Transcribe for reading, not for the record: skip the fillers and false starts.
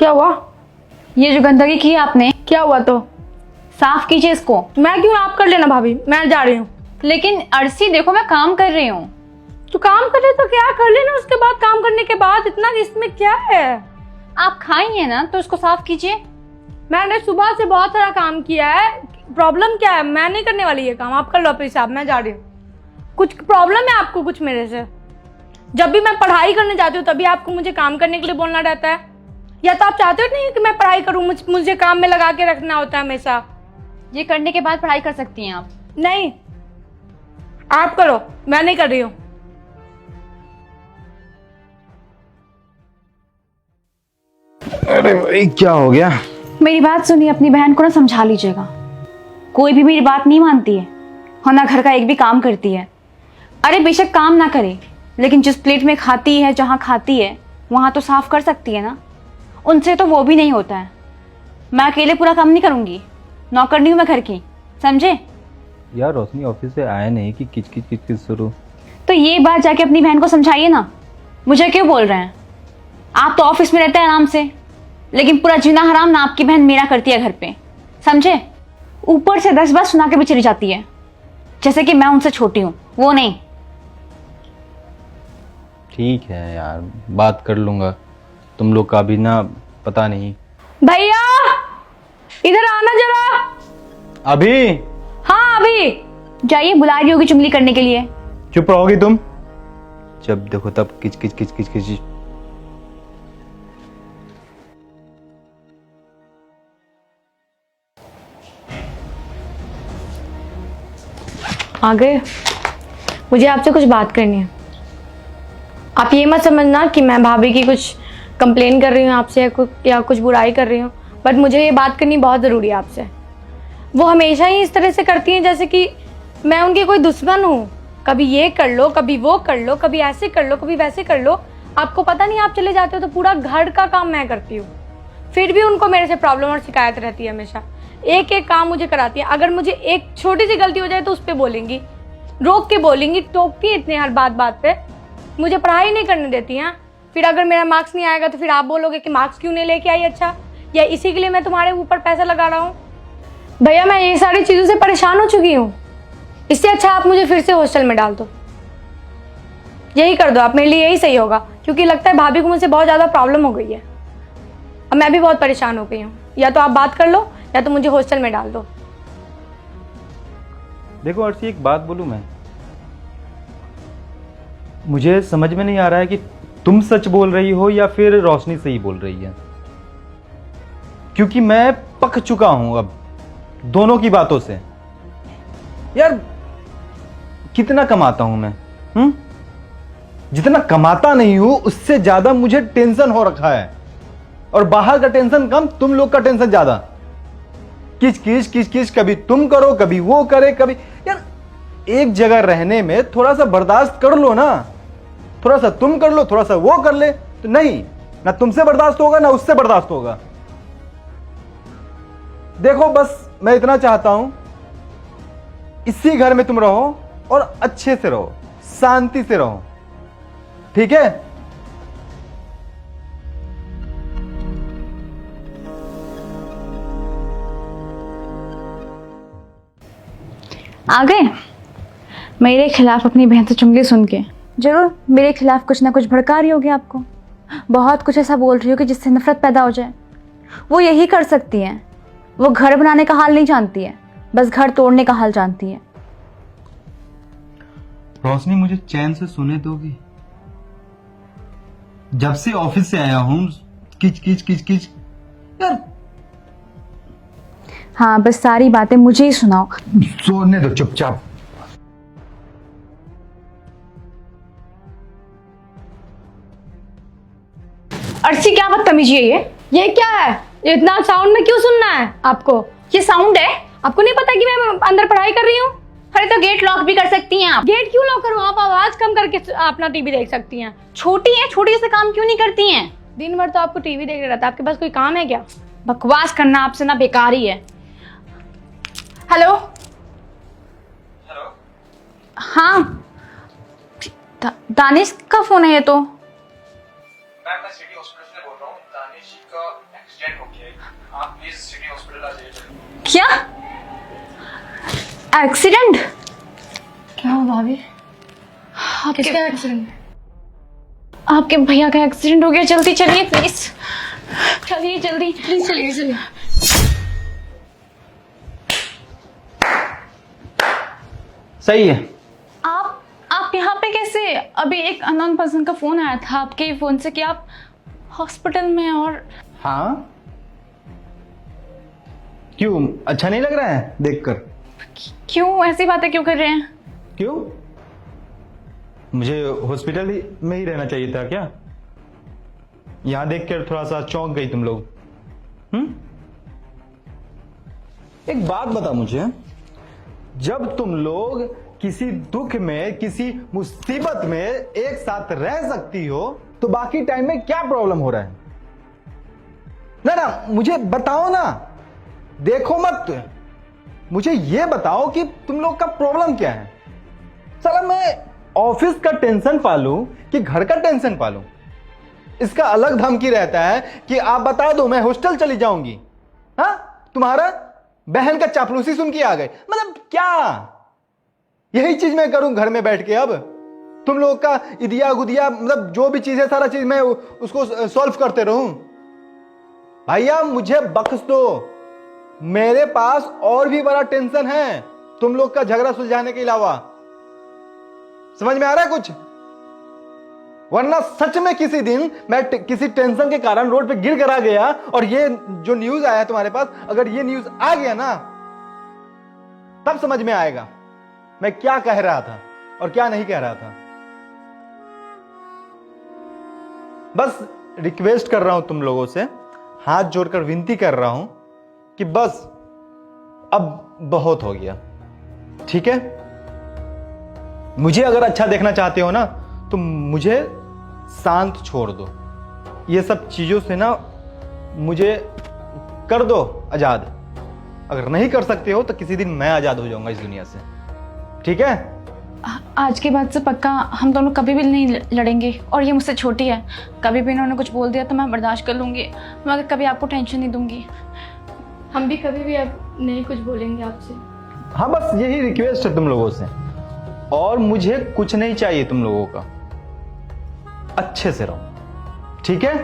क्या हुआ? ये जो गंदगी की है आपने, क्या हुआ तो? साफ कीजिए इसको। मैं क्यों? आप कर लेना भाभी, मैं जा रही हूँ। लेकिन अर्शी देखो, मैं काम कर रही हूँ। तो काम कर रहे तो क्या कर लेना, उसके बाद काम करने के बाद इतना इसमें क्या है? आप खाएंगे ना तो इसको साफ कीजिए। मैंने सुबह से बहुत सारा काम किया है, प्रॉब्लम क्या है? मैं नहीं करने वाली ये काम, आप कर लो अपने हिसाब, मैं जा रही हूँ। कुछ प्रॉब्लम है आपको कुछ मेरे से? जब भी मैं पढ़ाई करने जाती हूँ तभी आपको मुझे काम करने के लिए बोलना रहता है, या तो आप चाहते हो नहीं कि मैं पढ़ाई करूँ, मुझे काम में लगा के रखना होता है हमेशा। ये करने के बाद पढ़ाई कर सकती हैं आप। नहीं, आप करो, मैं नहीं कर रही हूँ। अरे भाई क्या हो गया? मेरी बात सुनिए, अपनी बहन को ना समझा लीजिएगा। कोई भी मेरी बात नहीं मानती है और ना घर का एक भी काम करती है। अरे बेशक काम ना करे, लेकिन जिस प्लेट में खाती है, जहाँ खाती है वहां तो साफ कर सकती है ना। उनसे तो वो भी नहीं होता है। मैं अकेले पूरा काम नहीं करूंगी, नौकरनी हूं मैं घर की, समझे? यार रोशनी ऑफिस से आया नहीं कि किच किच किच किच शुरू। तो ये बात जाके अपनी बहन को समझाइए ना। मुझे क्यों बोल रहे हैं? आप तो ऑफिस में रहते हैं आराम से, लेकिन पूरा जीना हराम ना आपकी बहन मेरा करती है घर पे, समझे? ऊपर से 10 बार सुना के भी चली जाती है, जैसे कि मैं उनसे छोटी हूं, वो नहीं। ठीक है यार, बात कर लूंगा। तुम लोग का भी ना पता नहीं। भैया इधर आना जरा। अभी? हाँ अभी। जाइए, बुला रही होगी चुगली करने के लिए। चुप रहोगी तुम? जब देखो तब किच किच किच किच किच। आ गए? मुझे आपसे कुछ बात करनी है। आप ये मत समझना कि मैं भाभी की कुछ कंप्लेन कर रही हूँ आपसे या कुछ बुराई कर रही हूँ, बट मुझे ये बात करनी बहुत ज़रूरी है आपसे। वो हमेशा ही इस तरह से करती हैं जैसे कि मैं उनकी कोई दुश्मन हूँ। कभी ये कर लो, कभी वो कर लो, कभी ऐसे कर लो, कभी वैसे कर लो। आपको पता नहीं, आप चले जाते हो तो पूरा घर का काम मैं करती हूँ, फिर भी उनको मेरे से प्रॉब्लम और शिकायत रहती है हमेशा। एक एक काम मुझे कराती है। अगर मुझे एक छोटी सी गलती हो जाए तो उस पर बोलेंगी, रोक के बोलेंगी, टोकती है इतने हर बात बात पे। मुझे पढ़ाई नहीं करने देती हैं। फिर अगर मेरा मार्क्स नहीं आएगा तो फिर आप बोलोगे कि मार्क्स क्यों नहीं लेके आई अच्छा, या इसी के लिए मैं तुम्हारे ऊपर पैसा लगा रहा हूँ। भैया मैं ये सारी चीज़ों से परेशान हो चुकी हूँ। इससे अच्छा आप मुझे फिर से हॉस्टल में डाल दो, यही कर दो आप, मेरे लिए यही सही होगा। क्योंकि लगता है भाभी को मुझसे बहुत ज़्यादा प्रॉब्लम हो गई है, अब मैं भी बहुत परेशान हो गई हूँ। या तो आप बात कर लो या तो मुझे हॉस्टल में डाल दो। देखो अर्शी, एक बात बोलूं मैं, मुझे समझ में नहीं आ रहा है कि तुम सच बोल रही हो या फिर रोशनी सही बोल रही है। क्योंकि मैं पक चुका हूं अब दोनों की बातों से। यार कितना कमाता हूं मैं? जितना कमाता नहीं हूं उससे ज्यादा मुझे टेंशन हो रखा है, और बाहर का टेंशन कम, तुम लोग का टेंशन ज्यादा। किच किच किच किच, कभी तुम करो कभी वो करे, कभी। यार एक जगह रहने में थोड़ा सा बर्दाश्त कर लो ना। थोड़ा सा तुम कर लो, थोड़ा सा वो कर ले, तो नहीं, ना तुमसे बर्दाश्त होगा ना उससे बर्दाश्त होगा। देखो बस मैं इतना चाहता हूं, इसी घर में तुम रहो और अच्छे से रहो, शांति से रहो, ठीक है? आ गए मेरे खिलाफ अपनी बहन से चुगली सुन के। जरूर मेरे खिलाफ कुछ ना कुछ भड़का रही होगी आपको, बहुत कुछ ऐसा बोल रही होगी जिससे नफरत पैदा हो जाए। वो यही कर सकती हैं। वो घर बनाने का हाल नहीं जानती है, बस घर तोड़ने का हाल जानती है। रोशनी मुझे चैन से सोने दोगी? जब से ऑफिस से आया हूं किच किच किच किच। यार हाँ, बस सारी बातें मुझे ही सुनाओ। सोने दो चुपचाप। अर्शी क्या बदतमीजी है ये क्या है? ये इतना साउंड में क्यों सुनना है आपको? ये साउंड है? आपको नहीं पता कि मैं अंदर पढ़ाई कर रही हूँ? अरे तो गेट लॉक भी कर सकती हैं आप। गेट क्यों लॉक करूँ? आप आवाज कम करके अपना टीवी देख सकती हैं। छोटी है, छोटी से काम क्यों नहीं करती हैं? दिन भर तो आपको टीवी देखते रहता है, आपके पास कोई काम है क्या? बकवास करना आपसे ना बेकार ही है। हेलो हाँ, दानिश का फोन है ये तो। मैम मैं सिटी हॉस्पिटल से बोल रहा हूँ। दानिश का आप प्लीज सिटी हॉस्पिटल आ जाइए। क्या एक्सीडेंट? क्या हुआ भाभी? आपके किसका एक्सीडेंट? आपके भैया का एक्सीडेंट हो गया, जल्दी चलिए प्लीज, चलिए जल्दी। प्लीज चलिए चलिए। सही है। आप यहाँ पे कैसे? अभी एक अननोन पर्सन का फोन आया था आपके फोन से कि आप हॉस्पिटल में हैं। और हाँ, क्यों अच्छा नहीं लग रहा है देखकर? क्यों ऐसी बातें क्यों कर रहे हैं? क्यों, मुझे हॉस्पिटल में ही रहना चाहिए था क्या? यहां देखकर थोड़ा सा चौंक गई तुम लोग। एक बात बता मुझे, जब तुम लोग किसी दुख में, किसी मुसीबत में एक साथ रह सकती हो, तो बाकी टाइम में क्या प्रॉब्लम हो रहा है? ना ना, मुझे बताओ ना, देखो मत, मुझे ये बताओ कि तुम लोग का प्रॉब्लम क्या है। साला मैं ऑफिस का टेंशन पालूं कि घर का टेंशन पालूं, इसका अलग धमकी रहता है कि आप बता दो मैं हॉस्टल चली जाऊंगी। हाँ, तुम्हारा बहन का चापलूसी सुन के आ गए, मतलब क्या यही चीज मैं करूं घर में बैठ के? अब तुम लोग का इदिया गुदिया, मतलब जो भी चीज है सारा चीज मैं उसको सॉल्व करते रहूं? भैया मुझे बख्श दो, मेरे पास और भी बड़ा टेंशन है तुम लोग का झगड़ा सुलझाने के अलावा। समझ में आ रहा है कुछ? वरना सच में किसी दिन मैं किसी टेंशन के कारण रोड पे गिर कर आ गया और ये जो न्यूज आया तुम्हारे पास, अगर ये न्यूज आ गया ना, तब समझ में आएगा मैं क्या कह रहा था और क्या नहीं कह रहा था। बस रिक्वेस्ट कर रहा हूं तुम लोगों से, हाथ जोड़कर विनती कर रहा हूं कि बस अब बहुत हो गया, ठीक है? मुझे अगर अच्छा देखना चाहते हो ना, तो मुझे शांत छोड़ दो, ये सब चीजों से ना मुझे कर दो आजाद। अगर नहीं कर सकते हो तो किसी दिन मैं आजाद हो जाऊंगा इस दुनिया से, ठीक है? आज के बाद से पक्का हम दोनों कभी भी नहीं लड़ेंगे। और ये मुझसे छोटी है, कभी भी इन्होंने कुछ बोल दिया तो मैं बर्दाश्त कर लूंगी, मगर कभी आपको टेंशन नहीं दूंगी। हम भी कभी भी अब नहीं कुछ बोलेंगे आपसे। हाँ, बस यही रिक्वेस्ट है तुम लोगों से, और मुझे कुछ नहीं चाहिए तुम लोगों का। अच्छे से रहो, ठीक है?